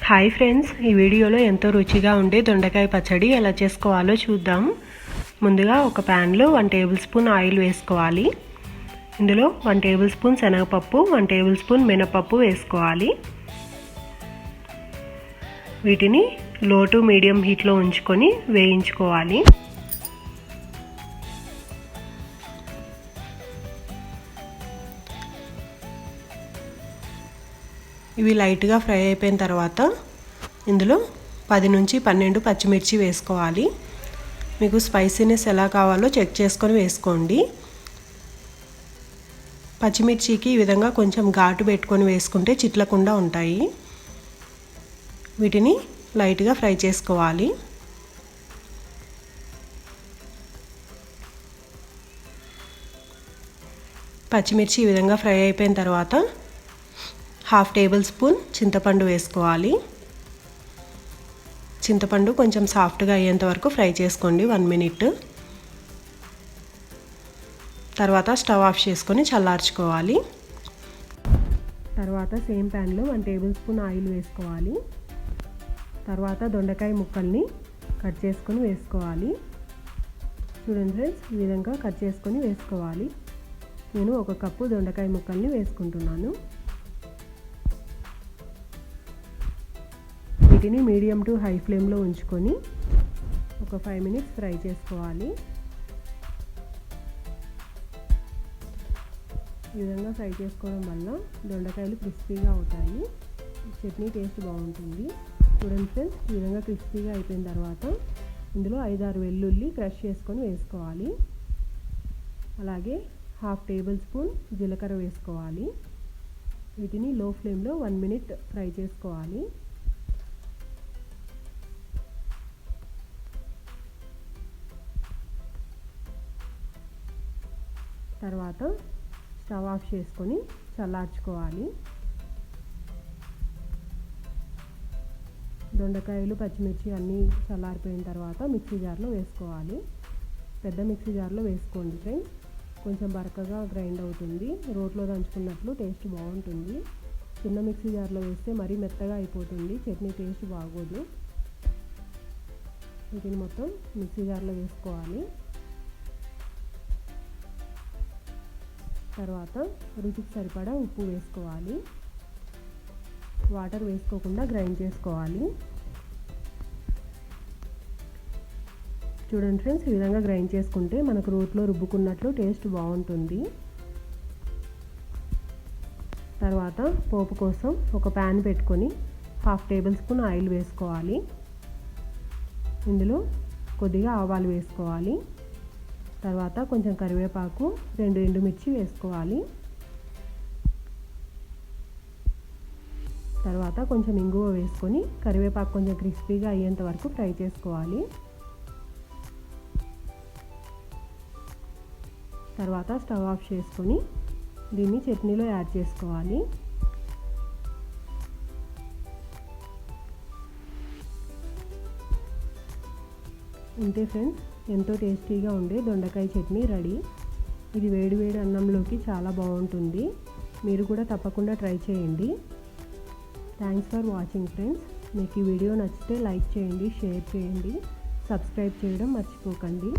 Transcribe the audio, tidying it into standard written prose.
Hi friends, ఈ వీడియోలో ఎంతో రుచిగా ఉండే దొండకాయ పచ్చడి ఎలా చేసుకోవాలో చూద్దాం. ముందుగా ఒక ప్యాన్లో 1 టేబుల్ స్పూన్ ఆయిల్ వేసుకోవాలి. ఇందులో 1 టేబుల్ స్పూన్ శనగపప్పు, 1 టేబుల్ స్పూన్ మినపప్పు వేసుకోవాలి. వీటిని లో టు మీడియం హీట్లో ఉంచుకొని వేయించుకోవాలి. ఇవి లైట్గా ఫ్రై అయిపోయిన తర్వాత ఇందులో 10 నుంచి 12 పచ్చిమిర్చి వేసుకోవాలి. మీకు స్పైసీనెస్ ఎలా కావాలో చెక్ చేసుకొని వేసుకోండి. పచ్చిమిర్చికి ఈ విధంగా కొంచెం ఘాటు పెట్టుకొని వేసుకుంటే చిట్లకుండా ఉంటాయి. వీటిని లైట్గా ఫ్రై చేసుకోవాలి. పచ్చిమిర్చి ఈ విధంగా ఫ్రై అయిపోయిన తర్వాత 1/2 టేబుల్ స్పూన్ చింతపండు వేసుకోవాలి. చింతపండు కొంచెం సాఫ్ట్గా అయ్యేంత వరకు ఫ్రై చేసుకోండి 1 మినిట్. తర్వాత స్టవ్ ఆఫ్ చేసుకొని చల్లార్చుకోవాలి. తర్వాత సేమ్ ప్యాన్లో 1 టేబుల్ స్పూన్ ఆయిల్ వేసుకోవాలి. తర్వాత దొండకాయ ముక్కల్ని కట్ చేసుకొని వేసుకోవాలి. చూడండి ఫ్రెండ్స్, ఈ విధంగా కట్ చేసుకొని వేసుకోవాలి. నేను 1 కప్పు దొండకాయ ముక్కల్ని వేసుకుంటున్నాను. వీటిని మీడియం టు హై ఫ్లేమ్లో ఉంచుకొని ఒక 5 మినిట్స్ ఫ్రై చేసుకోవాలి. ఈ విధంగా ఫ్రై చేసుకోవడం వల్ల దొండకాయలు క్రిస్పీగా అవుతాయి, చట్నీ టేస్ట్ బాగుంటుంది. చూడండి ఫ్రెండ్స్, ఈ విధంగా క్రిస్పీగా అయిపోయిన తర్వాత ఇందులో 5-6 వెల్లుల్లి క్రష్ చేసుకొని వేసుకోవాలి. అలాగే 1/2 టేబుల్ స్పూన్ జీలకర్ర వేసుకోవాలి. వీటిని లో ఫ్లేమ్లో 1 మినిట్ ఫ్రై చేసుకోవాలి. తర్వాత స్టవ్ ఆఫ్ చేసుకొని చల్లార్చుకోవాలి. దొండకాయలు, పచ్చిమిర్చి అన్నీ చల్లారిపోయిన తర్వాత మిక్సీ జార్లో వేసుకోవాలి. పెద్ద మిక్సీ జార్లో వేసుకోండి ఫ్రెండ్స్, కొంచెం బరకగా గ్రైండ్ అవుతుంది. రోట్లో దంచుకున్నట్లు టేస్ట్ బాగుంటుంది. చిన్న మిక్సీ జార్లో వేస్తే మరీ మెత్తగా అయిపోతుంది, చట్నీ టేస్ట్ బాగోదు. వీటిని మొత్తం మిక్సీ జార్లో వేసుకోవాలి. తర్వాత రుచికి సరిపడా ఉప్పు వేసుకోవాలి. వాటర్ వేసుకోకుండా గ్రైండ్ చేసుకోవాలి. చూడండి ఫ్రెండ్స్, ఈ విధంగా గ్రైండ్ చేసుకుంటే మనకు రోట్లో రుబ్బుకున్నట్లు టేస్ట్ బాగుంటుంది. తర్వాత పోపు కోసం ఒక ప్యాన్ పెట్టుకొని 1/2 టేబుల్ స్పూన్ ఆయిల్ వేసుకోవాలి. ఇందులో కొద్దిగా ఆవాలు వేసుకోవాలి. తర్వాత కొంచెం కరివేపాకు, 2 ఎండుమిర్చి వేసుకోవాలి. తర్వాత కొంచెం ఇంగువ వేసుకొని కరివేపాకు కొంచెం క్రిస్పీగా అయ్యేంత వరకు ఫ్రై చేసుకోవాలి. తర్వాత స్టవ్ ఆఫ్ చేసుకొని దీన్ని చట్నీలో యాడ్ చేసుకోవాలి. అంతే ఫ్రెండ్స్, ఎంతో టేస్టీగా ఉండే దొండకాయ చట్నీ రెడీ. ఇది వేడివేడి అన్నంలోకి చాలా బాగుంటుంది. మీరు కూడా తప్పకుండా ట్రై చేయండి. Thanks for watching friends. మీకు ఈ వీడియో నచ్చితే లైక్ చేయండి, షేర్ చేయండి, సబ్స్క్రైబ్ చేయడం మర్చిపోకండి.